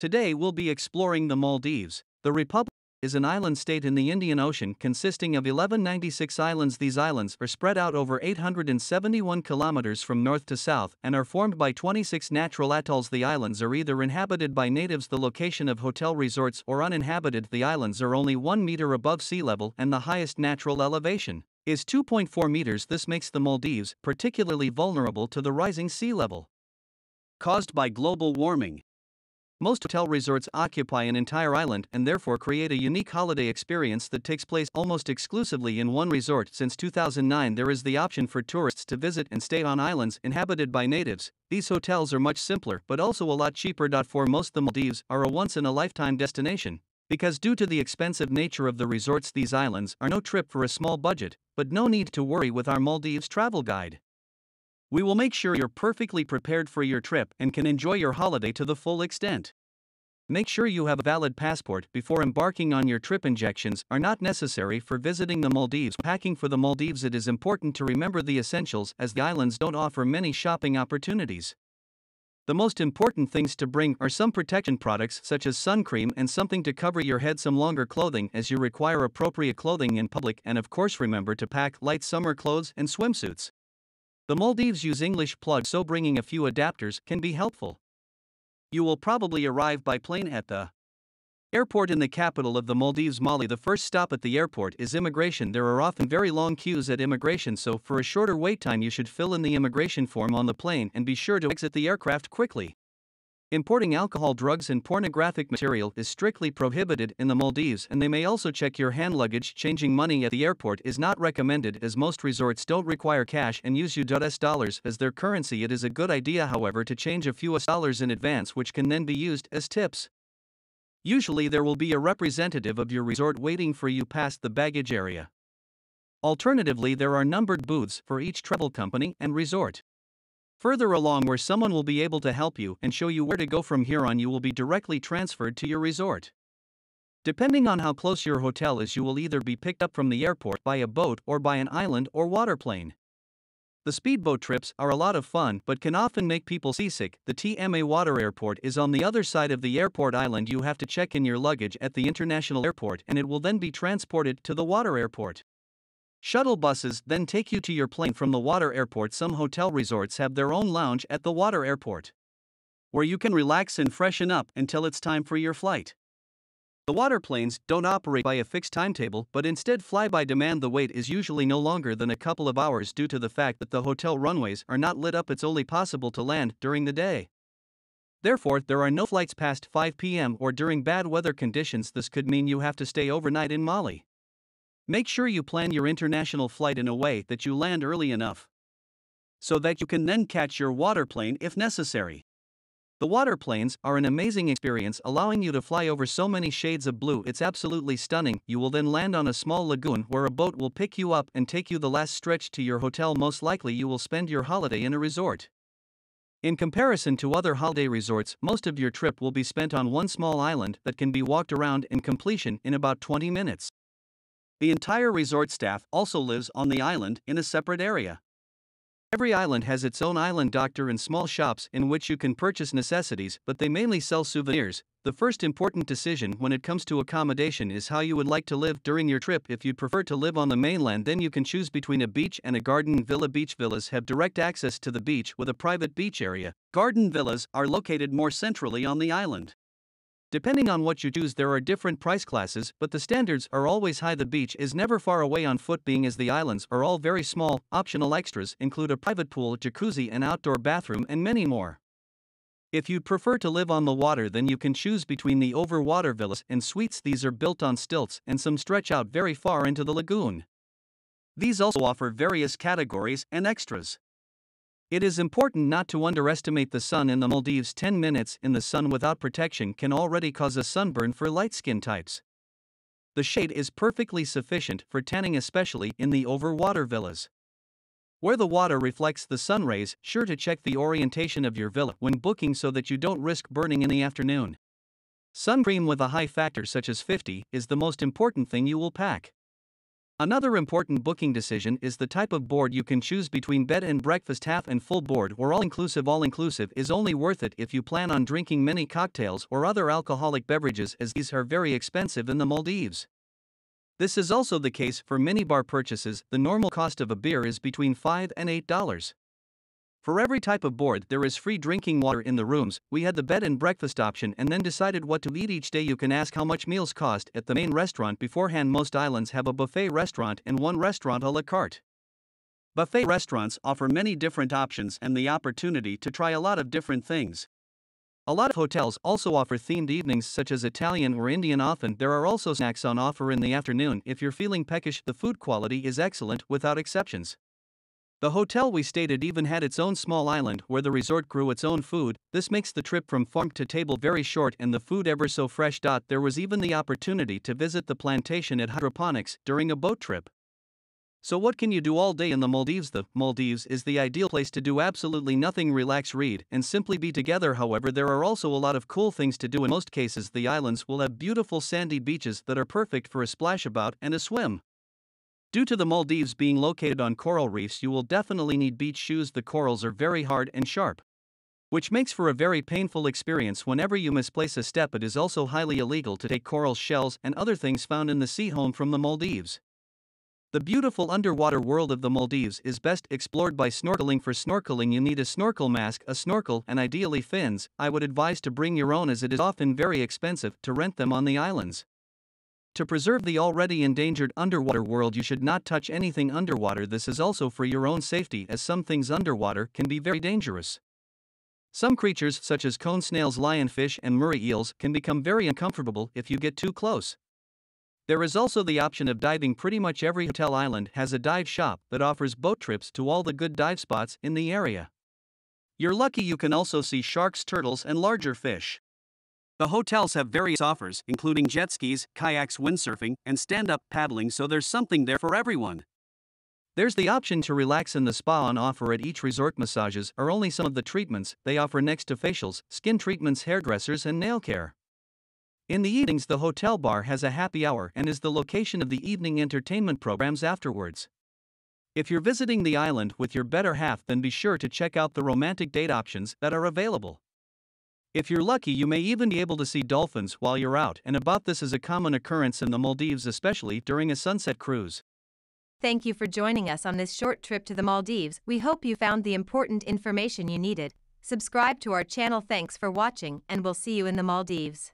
Today we'll be exploring the Maldives. The Republic is an island state in the Indian Ocean consisting of 1196 islands. These islands are spread out over 871 kilometers from north to south and are formed by 26 natural atolls. The islands are either inhabited by natives, the location of hotel resorts, or uninhabited. The islands are only 1 meter above sea level and the highest natural elevation is 2.4 meters. This makes the Maldives particularly vulnerable to the rising sea level caused by global warming. Most hotel resorts occupy an entire island and therefore create a unique holiday experience that takes place almost exclusively in one resort. Since 2009, there is the option for tourists to visit and stay on islands inhabited by natives. These hotels are much simpler but also a lot cheaper. For most, the Maldives are a once-in-a-lifetime destination, because due to the expensive nature of the resorts, these islands are no trip for a small budget. But no need to worry with our Maldives travel guide. We will make sure you're perfectly prepared for your trip and can enjoy your holiday to the full extent. Make sure you have a valid passport before embarking on your trip. Injections are not necessary for visiting the Maldives. Packing for the Maldives: it is important to remember the essentials as the islands don't offer many shopping opportunities. The most important things to bring are some protection products such as sun cream and something to cover your head, some longer clothing as you require appropriate clothing in public, and of course remember to pack light summer clothes and swimsuits. The Maldives use English plugs, so bringing a few adapters can be helpful. You will probably arrive by plane at the airport in the capital of the Maldives, Mali. The first stop at the airport is immigration. There are often very long queues at immigration, so for a shorter wait time you should fill in the immigration form on the plane and be sure to exit the aircraft quickly. Importing alcohol, drugs and pornographic material is strictly prohibited in the Maldives, and they may also check your hand luggage. Changing money at the airport is not recommended as most resorts don't require cash and use US dollars as their currency. It is a good idea, however, to change a few US dollars in advance, which can then be used as tips. Usually there will be a representative of your resort waiting for you past the baggage area. Alternatively, there are numbered booths for each travel company and resort. Further along, where someone will be able to help you and show you where to go. From here on, you will be directly transferred to your resort. Depending on how close your hotel is, you will either be picked up from the airport by a boat or by an island or waterplane. The speedboat trips are a lot of fun but can often make people seasick. The TMA water airport is on the other side of the airport island. You have to check in your luggage at the international airport and it will then be transported to the water airport. Shuttle buses then take you to your plane from the water airport. Some hotel resorts have their own lounge at the water airport, where you can relax and freshen up until it's time for your flight. The water planes don't operate by a fixed timetable but instead fly by demand. The wait is usually no longer than a couple of hours due to the fact that the hotel runways are not lit up. It's only possible to land during the day. Therefore, there are no flights past 5 p.m. or during bad weather conditions. This could mean you have to stay overnight in Mali. Make sure you plan your international flight in a way that you land early enough so that you can then catch your waterplane if necessary. The waterplanes are an amazing experience, allowing you to fly over so many shades of blue. It's absolutely stunning. You will then land on a small lagoon where a boat will pick you up and take you the last stretch to your hotel. Most likely you will spend your holiday in a resort. In comparison to other holiday resorts, most of your trip will be spent on one small island that can be walked around in completion in about 20 minutes. The entire resort staff also lives on the island in a separate area. Every island has its own island doctor and small shops in which you can purchase necessities, but they mainly sell souvenirs. The first important decision when it comes to accommodation is how you would like to live during your trip. If you'd prefer to live on the mainland, then you can choose between a beach and a garden villa. Beach villas have direct access to the beach with a private beach area. Garden villas are located more centrally on the island. Depending on what you choose, there are different price classes, but the standards are always high. The beach is never far away on foot, being as the islands are all very small. Optional extras include a private pool, jacuzzi, an outdoor bathroom, and many more. If you'd prefer to live on the water, then you can choose between the overwater villas and suites. These are built on stilts and some stretch out very far into the lagoon. These also offer various categories and extras. It is important not to underestimate the sun in the Maldives. 10 minutes in the sun without protection can already cause a sunburn for light skin types. The shade is perfectly sufficient for tanning, especially in the overwater villas, where the water reflects the sun rays. Sure to check the orientation of your villa when booking so that you don't risk burning in the afternoon. Sun cream with a high factor such as 50 is the most important thing you will pack. Another important booking decision is the type of board you can choose between bed and breakfast, half and full board, or all-inclusive. All-inclusive is only worth it if you plan on drinking many cocktails or other alcoholic beverages, as these are very expensive in the Maldives. This is also the case for minibar purchases. The normal cost of a beer is between $5 and $8. For every type of board, there is free drinking water in the rooms. We had the bed and breakfast option and then decided what to eat each day. You can ask how much meals cost at the main restaurant beforehand. Most islands have a buffet restaurant and one restaurant a la carte. Buffet restaurants offer many different options and the opportunity to try a lot of different things. A lot of hotels also offer themed evenings such as Italian or Indian. Often there are also snacks on offer in the afternoon if you're feeling peckish. The food quality is excellent without exceptions. The hotel we stayed at even had its own small island where the resort grew its own food. This makes the trip from farm to table very short and the food ever so fresh. There was even the opportunity to visit the plantation at hydroponics during a boat trip. So what can you do all day in the Maldives? The Maldives is the ideal place to do absolutely nothing, relax, read, and simply be together. However, there are also a lot of cool things to do. In most cases, the islands will have beautiful sandy beaches that are perfect for a splash about and a swim. Due to the Maldives being located on coral reefs, you will definitely need beach shoes. The corals are very hard and sharp, which makes for a very painful experience whenever you misplace a step. It is also highly illegal to take coral shells and other things found in the sea home from the Maldives. The beautiful underwater world of the Maldives is best explored by snorkeling. For snorkeling, you need a snorkel mask, a snorkel, and ideally fins. I would advise to bring your own as it is often very expensive to rent them on the islands. To preserve the already endangered underwater world, you should not touch anything underwater. This is also for your own safety, as some things underwater can be very dangerous. Some creatures such as cone snails, lionfish, and Murray eels can become very uncomfortable if you get too close. There is also the option of diving. Pretty much every hotel island has a dive shop that offers boat trips to all the good dive spots in the area. You're lucky you can also see sharks, turtles, and larger fish. The hotels have various offers, including jet skis, kayaks, windsurfing, and stand-up paddling, so there's something there for everyone. There's the option to relax in the spa on offer at each resort. Massages are only some of the treatments they offer next to facials, skin treatments, hairdressers, and nail care. In the evenings, the hotel bar has a happy hour and is the location of the evening entertainment programs afterwards. If you're visiting the island with your better half, then be sure to check out the romantic date options that are available. If you're lucky, you may even be able to see dolphins while you're out and about. This is a common occurrence in the Maldives, especially during a sunset cruise. Thank you for joining us on this short trip to the Maldives. We hope you found the important information you needed. Subscribe to our channel. Thanks for watching, and we'll see you in the Maldives.